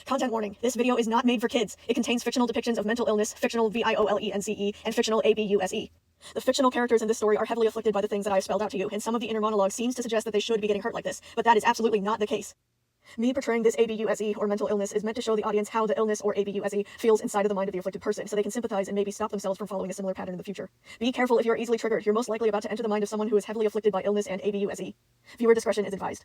Content warning. This video is not made for kids. It contains fictional depictions of mental illness, fictional violence, and fictional abuse. The fictional characters in this story are heavily afflicted by the things that I have spelled out to you, and some of the inner monologue seems to suggest that they should be getting hurt like this, but that is absolutely not the case. Me portraying this abuse or mental illness is meant to show the audience how the illness or abuse feels inside of the mind of the afflicted person, so they can sympathize and maybe stop themselves from following a similar pattern in the future. Be careful if you're easily triggered. You're most likely about to enter the mind of someone who is heavily afflicted by illness and abuse. Viewer discretion is advised.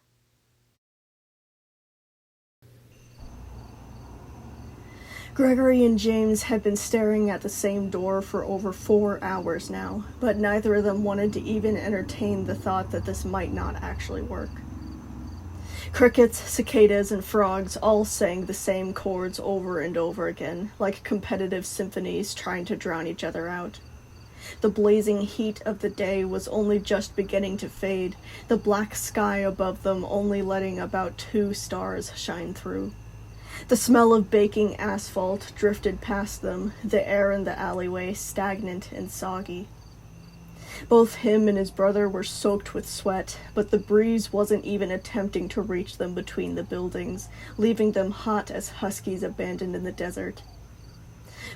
Gregory and James had been staring at the same door for over 4 hours now, but neither of them wanted to even entertain the thought that this might not actually work. Crickets, cicadas, and frogs all sang the same chords over and over again, like competitive symphonies trying to drown each other out. The blazing heat of the day was only just beginning to fade, the black sky above them only letting about 2 stars shine through. The smell of baking asphalt drifted past them, the air in the alleyway stagnant and soggy. Both him and his brother were soaked with sweat, but the breeze wasn't even attempting to reach them between the buildings, leaving them hot as huskies abandoned in the desert.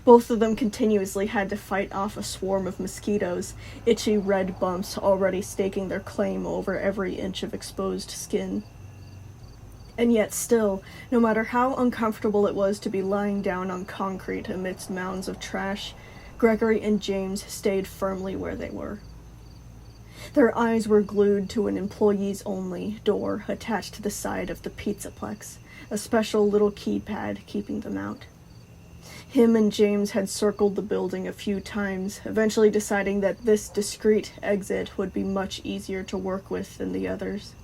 Both of them continuously had to fight off a swarm of mosquitoes, itchy red bumps already staking their claim over every inch of exposed skin. And yet still, no matter how uncomfortable it was to be lying down on concrete amidst mounds of trash, Gregory and James stayed firmly where they were. Their eyes were glued to an employees-only door attached to the side of the pizza Plex, a special little keypad keeping them out. Him and James had circled the building a few times, eventually deciding that this discreet exit would be much easier to work with than the others.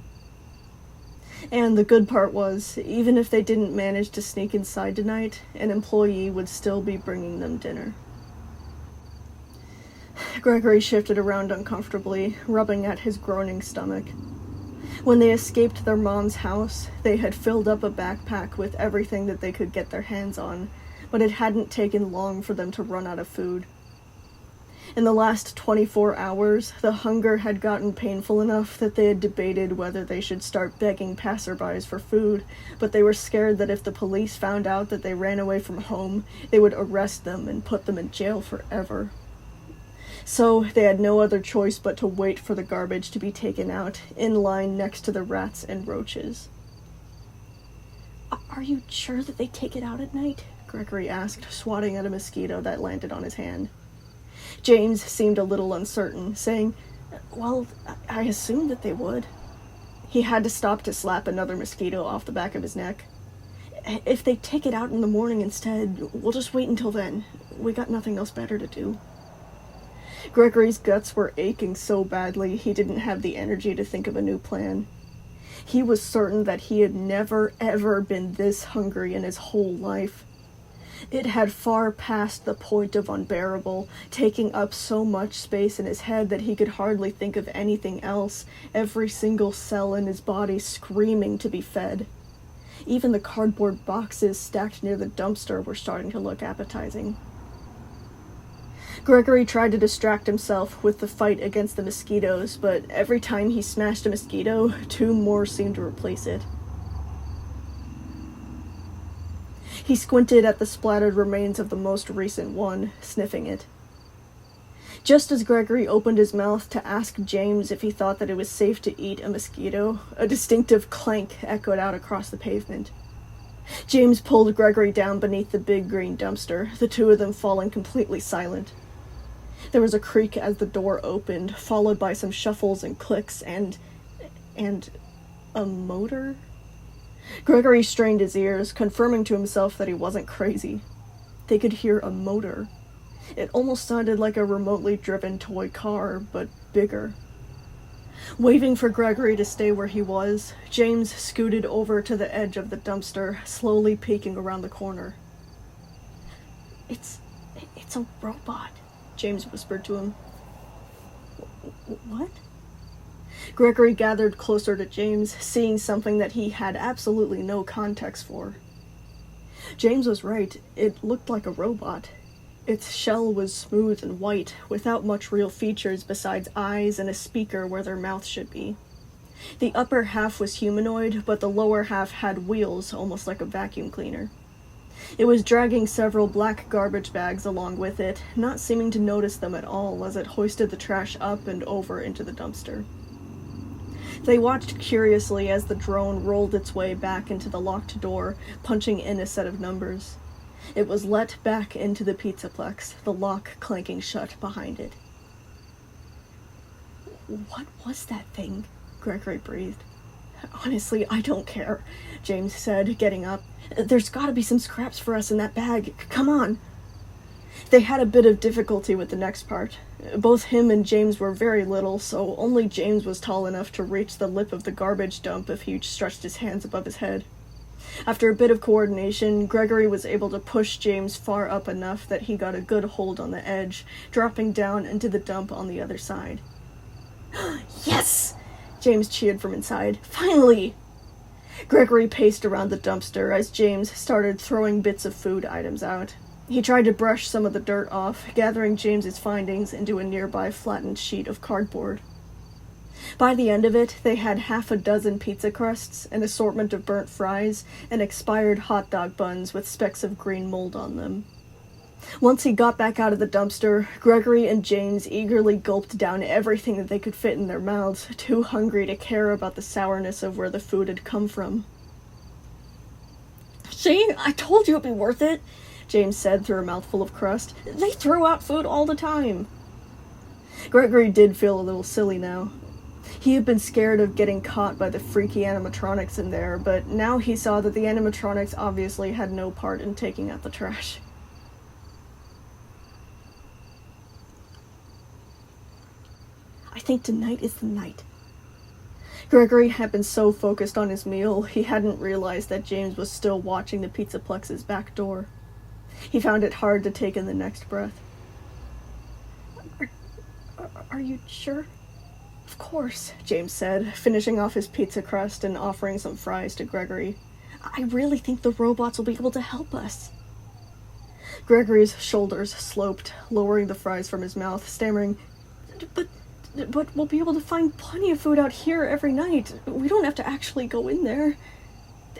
And the good part was, even if they didn't manage to sneak inside tonight, an employee would still be bringing them dinner. Gregory shifted around uncomfortably, rubbing at his groaning stomach. When they escaped their mom's house, they had filled up a backpack with everything that they could get their hands on, but it hadn't taken long for them to run out of food. In the last 24 hours, the hunger had gotten painful enough that they had debated whether they should start begging passerbys for food, but they were scared that if the police found out that they ran away from home, they would arrest them and put them in jail forever. So they had no other choice but to wait for the garbage to be taken out, in line next to the rats and roaches. "Are you sure that they take it out at night?" Gregory asked, swatting at a mosquito that landed on his hand. James seemed a little uncertain, saying, "Well, I assumed that they would." He had to stop to slap another mosquito off the back of his neck. "If they take it out in the morning instead, we'll just wait until then. We got nothing else better to do." Gregory's guts were aching so badly he didn't have the energy to think of a new plan. He was certain that he had never, ever been this hungry in his whole life. It had far passed the point of unbearable, taking up so much space in his head that he could hardly think of anything else, every single cell in his body screaming to be fed. Even the cardboard boxes stacked near the dumpster were starting to look appetizing. Gregory tried to distract himself with the fight against the mosquitoes, but every time he smashed a mosquito, 2 more seemed to replace it. He squinted at the splattered remains of the most recent one, sniffing it. Just as Gregory opened his mouth to ask James if he thought that it was safe to eat a mosquito, a distinctive clank echoed out across the pavement. James pulled Gregory down beneath the big green dumpster, the 2 of them falling completely silent. There was a creak as the door opened, followed by some shuffles and clicks, and a motor? Gregory strained his ears, confirming to himself that he wasn't crazy. They could hear a motor. It almost sounded like a remotely driven toy car, but bigger. Waving for Gregory to stay where he was, James scooted over to the edge of the dumpster, slowly peeking around the corner. It's a robot," James whispered to him. "What?" Gregory gathered closer to James, seeing something that he had absolutely no context for. James was right. It looked like a robot. Its shell was smooth and white, without much real features besides eyes and a speaker where their mouth should be. The upper half was humanoid, but the lower half had wheels, almost like a vacuum cleaner. It was dragging several black garbage bags along with it, not seeming to notice them at all as it hoisted the trash up and over into the dumpster. They watched curiously as the drone rolled its way back into the locked door, punching in a set of numbers. It was let back into the pizza Plex, the lock clanking shut behind it. "What was that thing?" Gregory breathed. "Honestly, I don't care," James said, getting up. "There's gotta be some scraps for us in that bag. Come on." They had a bit of difficulty with the next part. Both him and James were very little, so only James was tall enough to reach the lip of the garbage dump if he stretched his hands above his head. After a bit of coordination, Gregory was able to push James far up enough that he got a good hold on the edge, dropping down into the dump on the other side. "Yes!" James cheered from inside. "Finally!" Gregory paced around the dumpster as James started throwing bits of food items out. He tried to brush some of the dirt off, gathering James's findings into a nearby flattened sheet of cardboard. By the end of it, they had half a dozen pizza crusts, an assortment of burnt fries, and expired hot dog buns with specks of green mold on them. Once he got back out of the dumpster, Gregory and James eagerly gulped down everything that they could fit in their mouths, too hungry to care about the sourness of where the food had come from. "See, I told you it'd be worth it," James said through a mouthful of crust. "They throw out food all the time." Gregory did feel a little silly now. He had been scared of getting caught by the freaky animatronics in there, but now he saw that the animatronics obviously had no part in taking out the trash. "I think tonight is the night." Gregory had been so focused on his meal, he hadn't realized that James was still watching the pizza Plex's back door. He found it hard to take in the next breath. Are you sure?" "Of course," James said, finishing off his pizza crust and offering some fries to Gregory. "I really think the robots will be able to help us." Gregory's shoulders sloped, lowering the fries from his mouth, stammering, But we'll be able to find plenty of food out here every night. We don't have to actually go in there."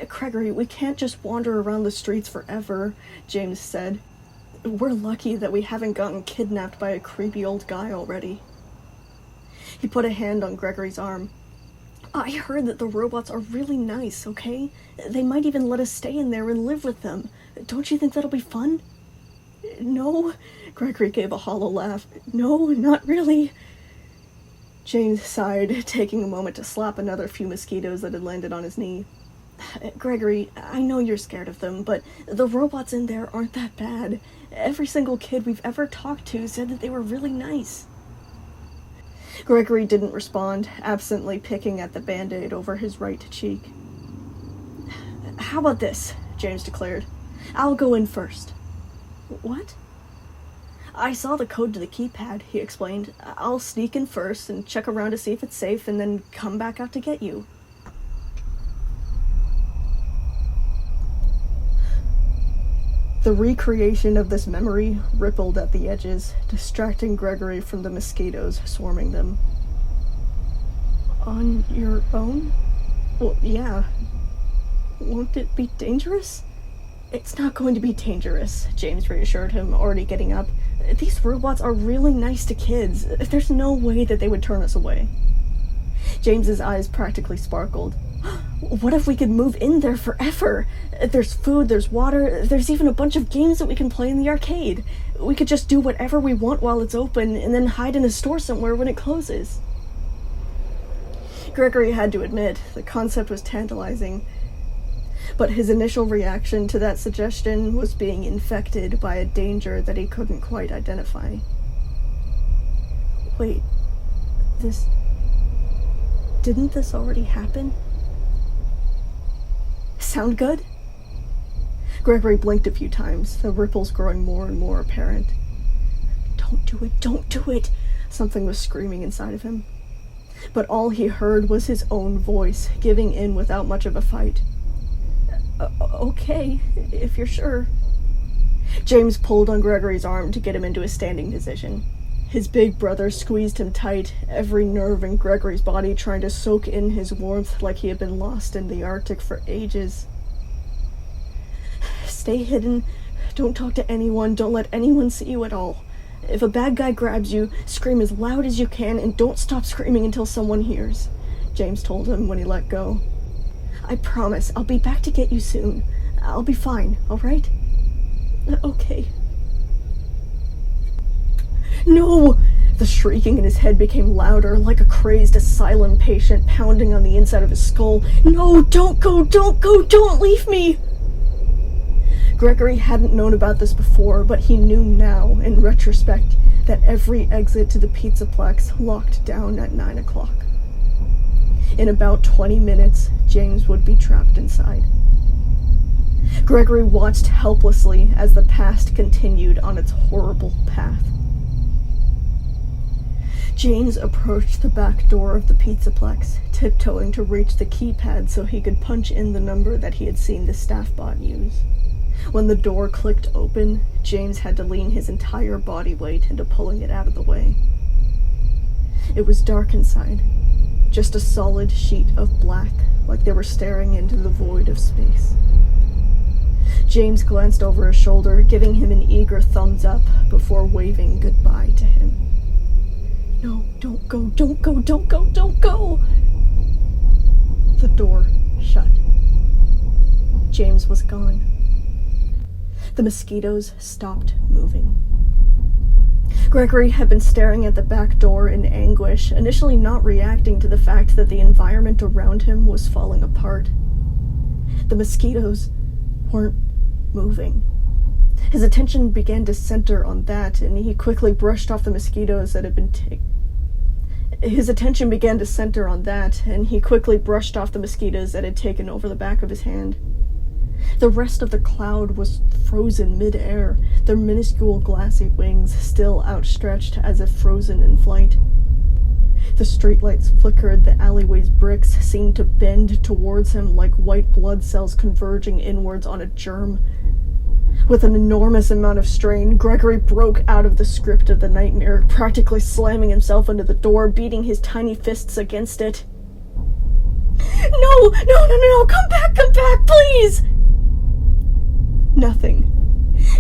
"Gregory, we can't just wander around the streets forever," James said. "We're lucky that we haven't gotten kidnapped by a creepy old guy already." He put a hand on Gregory's arm. "I heard that the robots are really nice, okay? They might even let us stay in there and live with them. Don't you think that'll be fun?" "No," Gregory gave a hollow laugh. "No, not really." James sighed, taking a moment to slap another few mosquitoes that had landed on his knee. "Gregory, I know you're scared of them, but the robots in there aren't that bad. Every single kid we've ever talked to said that they were really nice." Gregory didn't respond, absently picking at the Band-Aid over his right cheek. "How about this?" James declared. "I'll go in first." "What?" "I saw the code to the keypad," he explained. "I'll sneak in first and check around to see if it's safe and then come back out to get you." The recreation of this memory rippled at the edges, distracting Gregory from the mosquitoes swarming them. "On your own?" "Well, yeah. Won't it be dangerous?" "It's not going to be dangerous," James reassured him, already getting up. "These robots are really nice to kids. There's no way that they would turn us away." James's eyes practically sparkled. "What if we could move in there forever? There's food, there's water, there's even a bunch of games that we can play in the arcade. We could just do whatever we want while it's open, and then hide in a store somewhere when it closes." Gregory had to admit, the concept was tantalizing. But his initial reaction to that suggestion was being infected by a danger that he couldn't quite identify. "Wait, didn't this already happen?" "Sound good?" Gregory blinked a few times, the ripples growing more and more apparent. "Don't do it, don't do it," something was screaming inside of him. But all he heard was his own voice, giving in without much of a fight. "Okay, if you're sure." James pulled on Gregory's arm to get him into a standing position. His big brother squeezed him tight, every nerve in Gregory's body trying to soak in his warmth like he had been lost in the Arctic for ages. Stay hidden. Don't talk to anyone. Don't let anyone see you at all. If a bad guy grabs you, scream as loud as you can and don't stop screaming until someone hears, James told him when he let go. I promise, I'll be back to get you soon. I'll be fine, all right? Okay. No! The shrieking in his head became louder, like a crazed asylum patient pounding on the inside of his skull. No, don't go, don't leave me! Gregory hadn't known about this before, but he knew now, in retrospect, that every exit to the Pizza Plex locked down at 9 o'clock. In about 20 minutes, James would be trapped inside. Gregory watched helplessly as the past continued on its horrible path. James approached the back door of the Pizzaplex, tiptoeing to reach the keypad so he could punch in the number that he had seen the staff bot use. When the door clicked open, James had to lean his entire body weight into pulling it out of the way. It was dark inside, just a solid sheet of black, like they were staring into the void of space. James glanced over his shoulder, giving him an eager thumbs up before waving goodbye to him. No, don't go, don't go, don't go, don't go! The door shut. James was gone. The mosquitoes stopped moving. Gregory had been staring at the back door in anguish, initially not reacting to the fact that the environment around him was falling apart. The mosquitoes weren't moving. His attention began to center on that, and he quickly brushed off the mosquitoes that had been taken over the back of his hand. The rest of the cloud was frozen mid-air, their minuscule glassy wings still outstretched as if frozen in flight. The streetlights flickered, the alleyway's bricks seemed to bend towards him like white blood cells converging inwards on a germ. With an enormous amount of strain, Gregory broke out of the script of the nightmare, practically slamming himself into the door, beating his tiny fists against it. No, come back, please! Nothing.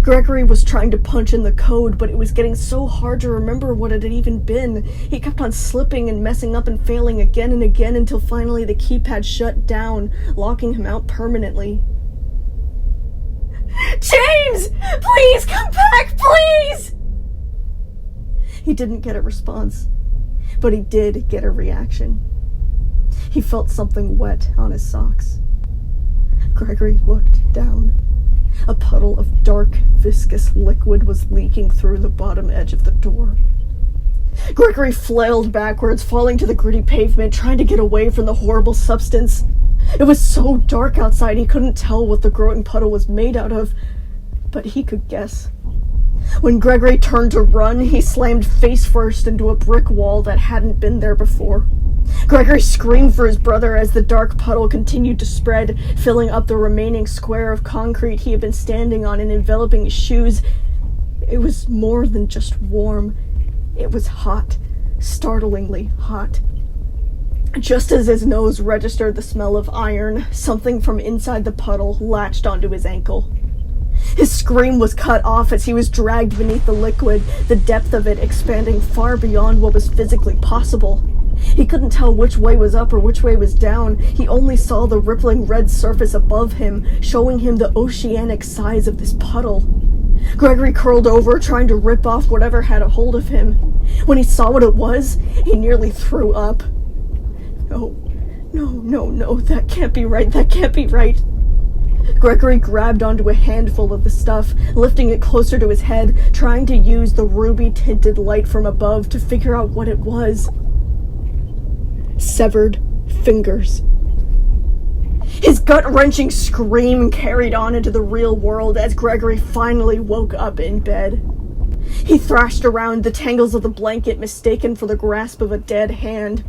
Gregory was trying to punch in the code, but it was getting so hard to remember what it had even been. He kept on slipping and messing up and failing again and again until finally the keypad shut down, locking him out permanently. James! Please come back, please! He didn't get a response, but he did get a reaction. He felt something wet on his socks. Gregory looked down. A puddle of dark, viscous liquid was leaking through the bottom edge of the door. Gregory flailed backwards, falling to the gritty pavement, trying to get away from the horrible substance. It was so dark outside he couldn't tell what the growing puddle was made out of, but he could guess. When Gregory turned to run, he slammed face first into a brick wall that hadn't been there before. Gregory screamed for his brother as the dark puddle continued to spread, filling up the remaining square of concrete he had been standing on and enveloping his shoes. It was more than just warm. It was hot, startlingly hot. Just as his nose registered the smell of iron, something from inside the puddle latched onto his ankle. His scream was cut off as he was dragged beneath the liquid, the depth of it expanding far beyond what was physically possible. He couldn't tell which way was up or which way was down. He only saw the rippling red surface above him, showing him the oceanic size of this puddle. Gregory curled over, trying to rip off whatever had a hold of him. When he saw what it was, he nearly threw up. No, that can't be right. Gregory grabbed onto a handful of the stuff, lifting it closer to his head, trying to use the ruby-tinted light from above to figure out what it was. Severed fingers. His gut-wrenching scream carried on into the real world as Gregory finally woke up in bed. He thrashed around, the tangles of the blanket mistaken for the grasp of a dead hand.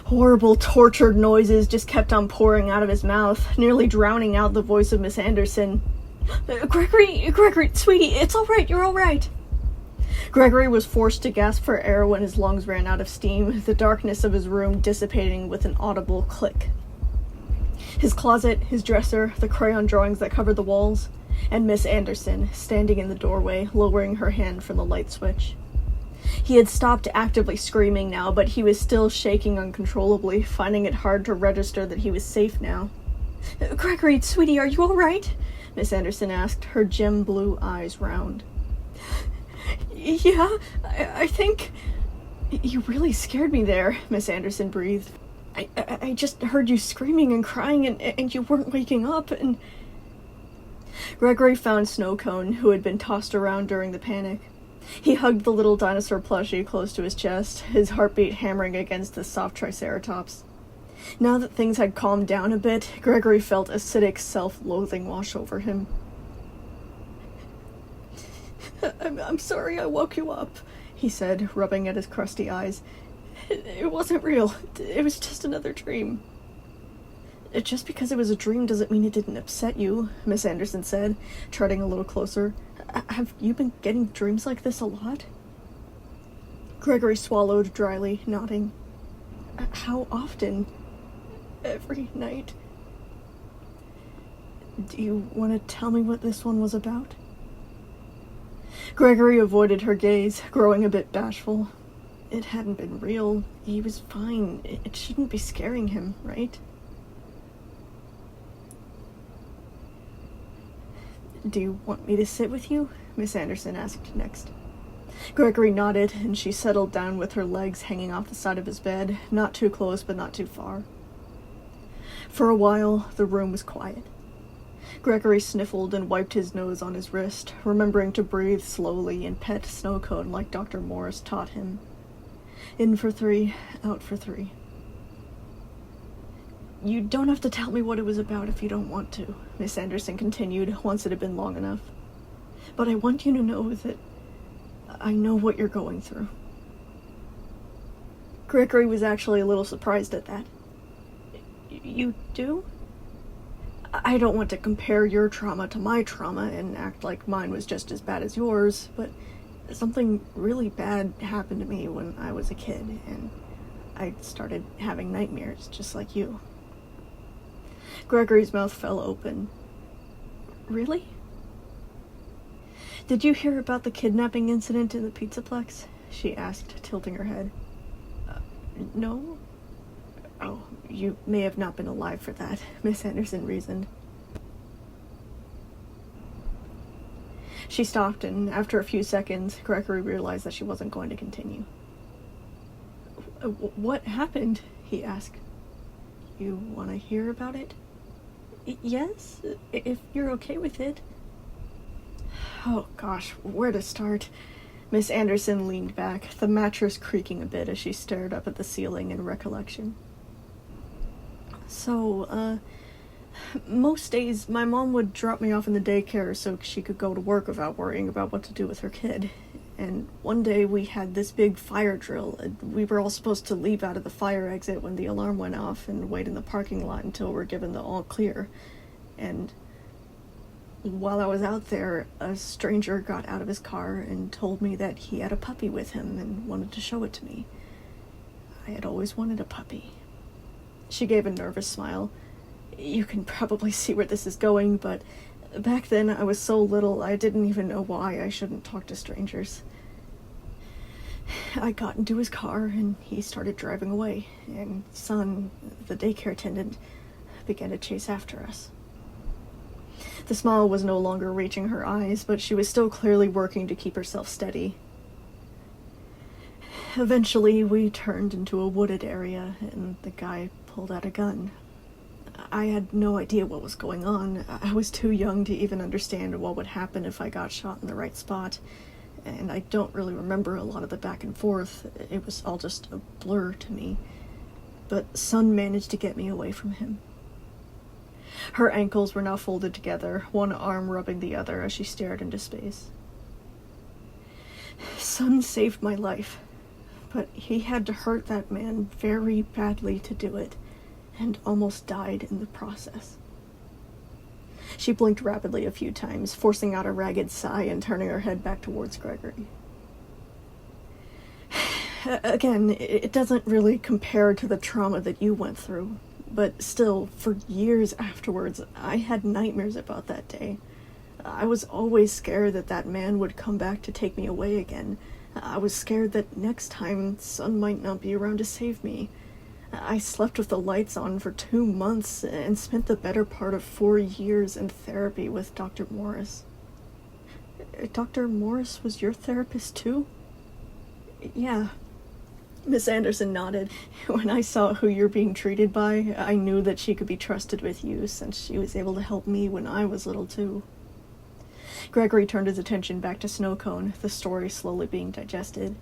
Horrible, tortured noises just kept on pouring out of his mouth, nearly drowning out the voice of Miss Anderson. Gregory, sweetie, it's alright, you're alright. Gregory was forced to gasp for air when his lungs ran out of steam, the darkness of his room dissipating with an audible click. His closet, his dresser, the crayon drawings that covered the walls, and Miss Anderson, standing in the doorway, lowering her hand from the light switch. He had stopped actively screaming now, but he was still shaking uncontrollably, finding it hard to register that he was safe now. Gregory, sweetie, are you alright? Miss Anderson asked, her gem blue eyes round. Yeah, I think... You really scared me there, Miss Anderson breathed. I just heard you screaming and crying and you weren't waking up and... Gregory found Snowcone, who had been tossed around during the panic. He hugged the little dinosaur plushie close to his chest, his heartbeat hammering against the soft triceratops. Now that things had calmed down a bit, Gregory felt acidic self-loathing wash over him. I'm sorry I woke you up, he said, rubbing at his crusty eyes. It wasn't real. It was just another dream. Just because it was a dream doesn't mean it didn't upset you, Miss Anderson said, treading a little closer. Have you been getting dreams like this a lot? Gregory swallowed dryly, nodding. How often? Every night. Do you want to tell me what this one was about? Gregory avoided her gaze, growing a bit bashful. It hadn't been real. He was fine. It shouldn't be scaring him, right? Do you want me to sit with you? Miss Anderson asked next. Gregory nodded, and she settled down with her legs hanging off the side of his bed, not too close but not too far. For a while, the room was quiet. Gregory sniffled and wiped his nose on his wrist, remembering to breathe slowly and pet Snowcone like Dr. Morris taught him. In for 3, out for 3. You don't have to tell me what it was about if you don't want to, Miss Anderson continued, once it had been long enough. But I want you to know that I know what you're going through. Gregory was actually a little surprised at that. You do? I don't want to compare your trauma to my trauma and act like mine was just as bad as yours, but something really bad happened to me when I was a kid, and I started having nightmares just like you. Gregory's mouth fell open. Really? Did you hear about the kidnapping incident in the Pizza Plex? She asked, tilting her head. No? Oh, you may have not been alive for that, Miss Anderson reasoned. She stopped, and after a few seconds, Gregory realized that she wasn't going to continue. What happened? He asked. You want to hear about it? Yes, if you're okay with it. Oh gosh, where to start? Miss Anderson leaned back, the mattress creaking a bit as she stared up at the ceiling in recollection. So, most days my mom would drop me off in the daycare so she could go to work without worrying about what to do with her kid. And one day we had this big fire drill, and we were all supposed to leave out of the fire exit when the alarm went off and wait in the parking lot until we're given the all clear. And while I was out there, a stranger got out of his car and told me that he had a puppy with him and wanted to show it to me. I had always wanted a puppy. She gave a nervous smile. You can probably see where this is going, but back then I was so little I didn't even know why I shouldn't talk to strangers. I got into his car and he started driving away, and Son, the daycare attendant, began to chase after us. The smile was no longer reaching her eyes, but she was still clearly working to keep herself steady. Eventually, we turned into a wooded area, and the guy pulled out a gun. I had no idea what was going on. I was too young to even understand what would happen if I got shot in the right spot, and I don't really remember a lot of the back and forth. It was all just a blur to me. But Son managed to get me away from him. Her ankles were now folded together, one arm rubbing the other as she stared into space. Son saved my life, but he had to hurt that man very badly to do it, and almost died in the process. She blinked rapidly a few times, forcing out a ragged sigh and turning her head back towards Gregory. Again, it doesn't really compare to the trauma that you went through, but still, for years afterwards, I had nightmares about that day. I was always scared that that man would come back to take me away again. I was scared that next time, Sun might not be around to save me. I slept with the lights on for 2 months and spent the better part of 4 years in therapy with Dr. Morris. Dr. Morris was your therapist too? Yeah. Miss Anderson nodded. When I saw who you're being treated by, I knew that she could be trusted with you since she was able to help me when I was little too. Gregory turned his attention back to Snowcone, the story slowly being digested.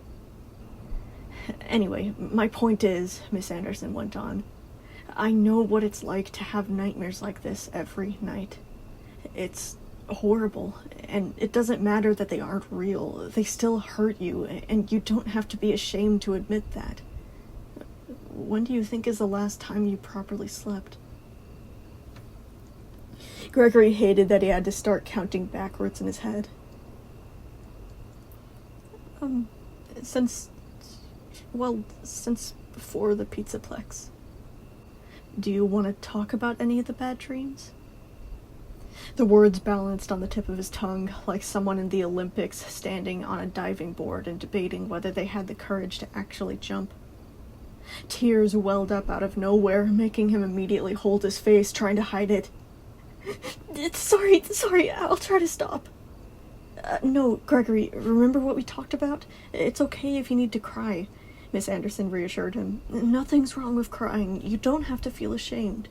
Anyway, my point is, Miss Anderson went on, I know what it's like to have nightmares like this every night. It's horrible, and it doesn't matter that they aren't real. They still hurt you, and you don't have to be ashamed to admit that. When do you think is the last time you properly slept? Gregory hated that he had to start counting backwards in his head. Since before the pizza Plex. Do you want to talk about any of the bad dreams? The words balanced on the tip of his tongue, like someone in the Olympics standing on a diving board and debating whether they had the courage to actually jump. Tears welled up out of nowhere, making him immediately hold his face, trying to hide it. Sorry, I'll try to stop. No, Gregory, remember what we talked about? It's okay if you need to cry, Miss Anderson reassured him. Nothing's wrong with crying. You don't have to feel ashamed.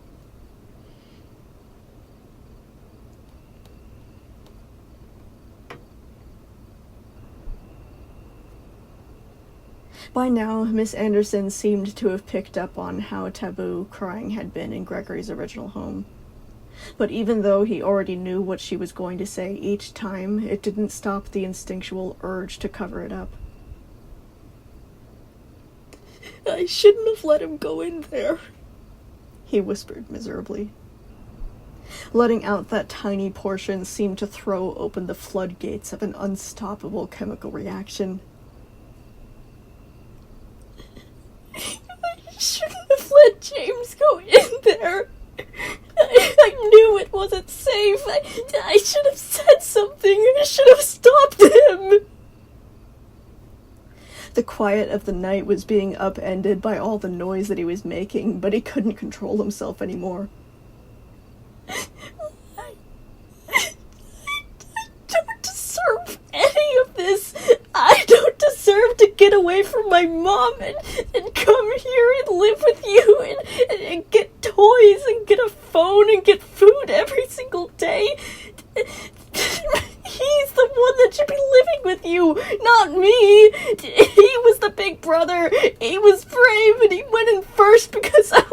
By now, Miss Anderson seemed to have picked up on how taboo crying had been in Gregory's original home. But even though he already knew what she was going to say each time, it didn't stop the instinctual urge to cover it up. I shouldn't have let him go in there, he whispered miserably. Letting out that tiny portion seemed to throw open the floodgates of an unstoppable chemical reaction. I shouldn't have let James go in there. I knew it wasn't safe. I should have said something. I should have stopped him. The quiet of the night was being upended by all the noise that he was making, but he couldn't control himself anymore. I don't deserve any of this. I don't deserve to get away from my mom and come here and live with you and get toys and get a phone and get food every single day. He's the one that should be living with you, not me. He was the big brother. He was brave and he went in first because I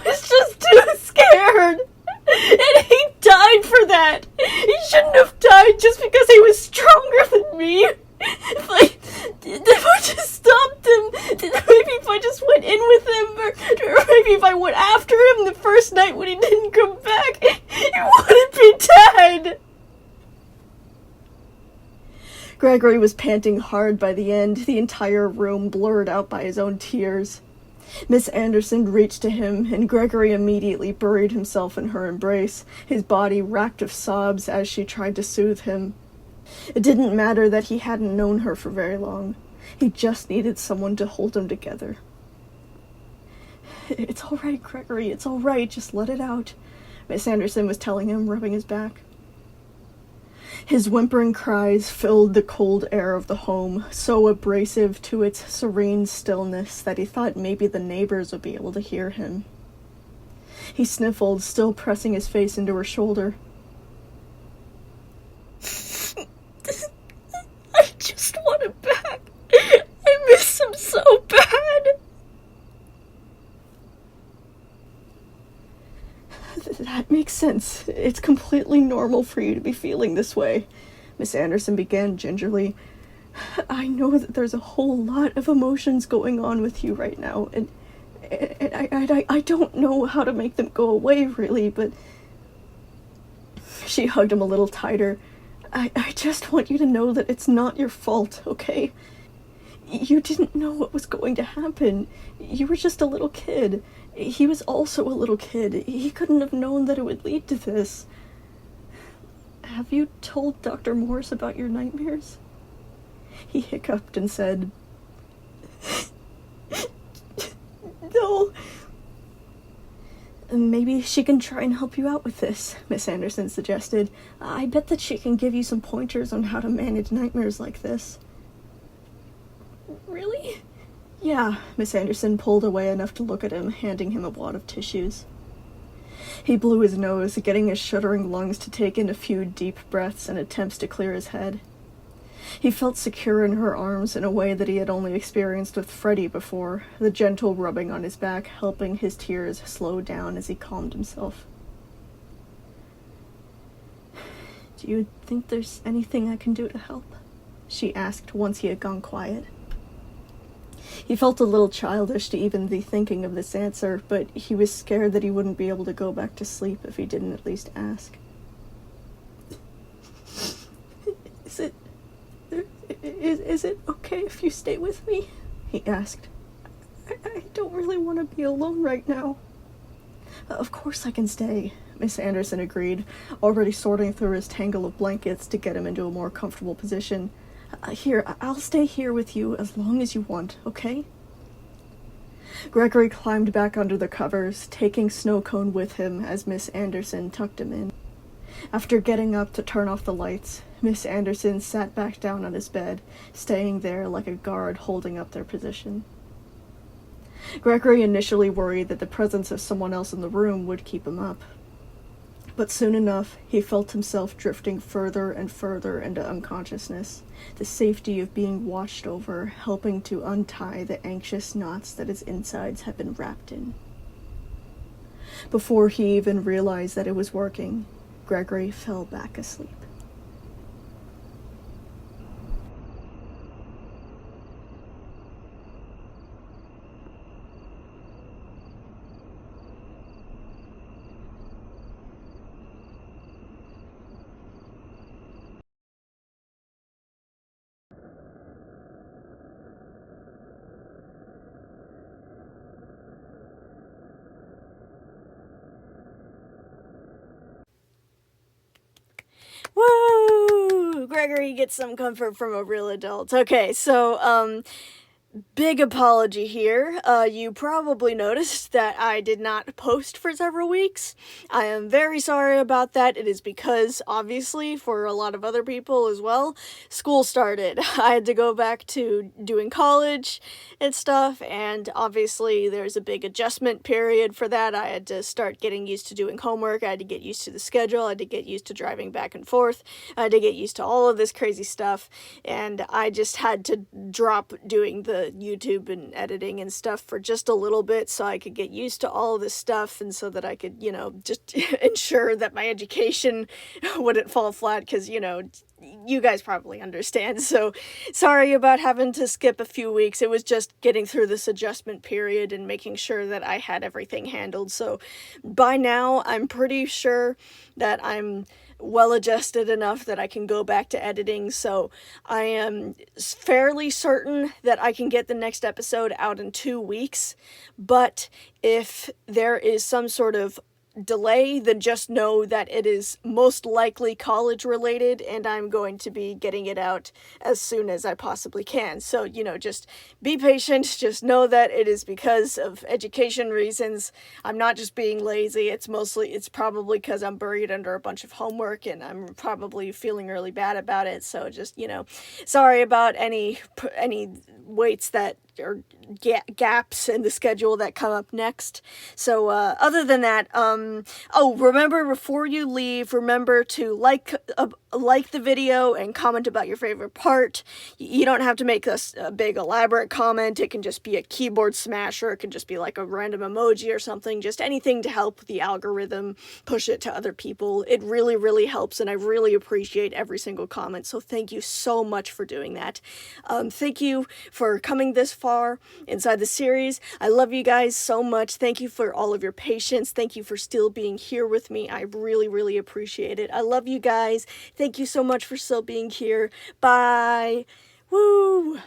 was just too scared. And he died for that. He shouldn't have died just because he was stronger than me. If I just stopped him, maybe if I just went in with him, or maybe if I went after him the first night when he didn't come back, he wouldn't be dead. Gregory was panting hard by the end, the entire room blurred out by his own tears. Miss Anderson reached to him, and Gregory immediately buried himself in her embrace, his body racked with sobs as she tried to soothe him. It didn't matter that he hadn't known her for very long. He just needed someone to hold him together. It's all right, Gregory, it's all right, just let it out, Miss Anderson was telling him, rubbing his back. His whimpering cries filled the cold air of the home, so abrasive to its serene stillness that he thought maybe the neighbors would be able to hear him. He sniffled, still pressing his face into her shoulder. I just want him back. I miss him so bad. That makes sense. It's completely normal for you to be feeling this way, Miss Anderson began gingerly. I know that there's a whole lot of emotions going on with you right now, and I don't know how to make them go away, really, but She hugged him a little tighter. I just want you to know that it's not your fault, okay? You didn't know what was going to happen. You were just a little kid. He was also a little kid. He couldn't have known that it would lead to this. Have you told Dr. Morse about your nightmares? He hiccuped and said, No. Maybe she can try and help you out with this, Miss Anderson suggested. I bet that she can give you some pointers on how to manage nightmares like this. Really? Yeah, Miss Anderson pulled away enough to look at him, handing him a wad of tissues. He blew his nose, getting his shuddering lungs to take in a few deep breaths and attempts to clear his head. He felt secure in her arms in a way that he had only experienced with Freddie before, the gentle rubbing on his back helping his tears slow down as he calmed himself. Do you think there's anything I can do to help? She asked once he had gone quiet. He felt a little childish to even be thinking of this answer, but he was scared that he wouldn't be able to go back to sleep if he didn't at least ask. Is it okay if you stay with me? He asked. I don't really want to be alone right now. Of course I can stay, Miss Anderson agreed, already sorting through his tangle of blankets to get him into a more comfortable position. Here, I'll stay here with you as long as you want, okay? Gregory climbed back under the covers, taking Snowcone with him as Miss Anderson tucked him in. After getting up to turn off the lights, Miss Anderson sat back down on his bed, staying there like a guard holding up their position. Gregory initially worried that the presence of someone else in the room would keep him up. But soon enough, he felt himself drifting further and further into unconsciousness, the safety of being watched over helping to untie the anxious knots that his insides had been wrapped in. Before he even realized that it was working, Gregory fell back asleep. Woo! Gregory gets some comfort from a real adult. Okay, so, big apology here. You probably noticed that I did not post for several weeks. I am very sorry about that. It is because, obviously, for a lot of other people as well, school started. I had to go back to doing college and stuff, and obviously there's a big adjustment period for that. I had to start getting used to doing homework. I had to get used to the schedule. I had to get used to driving back and forth. I had to get used to all of this crazy stuff, and I just had to drop doing the YouTube and editing and stuff for just a little bit so I could get used to all of this stuff and so that I could, just ensure that my education wouldn't fall flat because, you guys probably understand. So sorry about having to skip a few weeks. It was just getting through this adjustment period and making sure that I had everything handled. So by now, I'm pretty sure that I'm well adjusted enough that I can go back to editing, so I am fairly certain that I can get the next episode out in 2 weeks, but if there is some sort of delay, then just know that it is most likely college related and I'm going to be getting it out as soon as I possibly can. So, just be patient. Just know that it is because of education reasons. I'm not just being lazy. It's probably because I'm buried under a bunch of homework and I'm probably feeling really bad about it. So just, sorry about any waits that or gaps in the schedule that come up next. So remember before you leave, remember to like the video and comment about your favorite part. You don't have to make a big elaborate comment. It can just be a keyboard smash, or it can just be like a random emoji or something. Just anything to help the algorithm push it to other people. It really, really helps, and I really appreciate every single comment. So thank you so much for doing that. Thank you for coming this far inside the series. I love you guys so much. Thank you for all of your patience. Thank you for still being here with me. I really, really appreciate it. I love you guys. Thank you so much for still being here. Bye. Woo.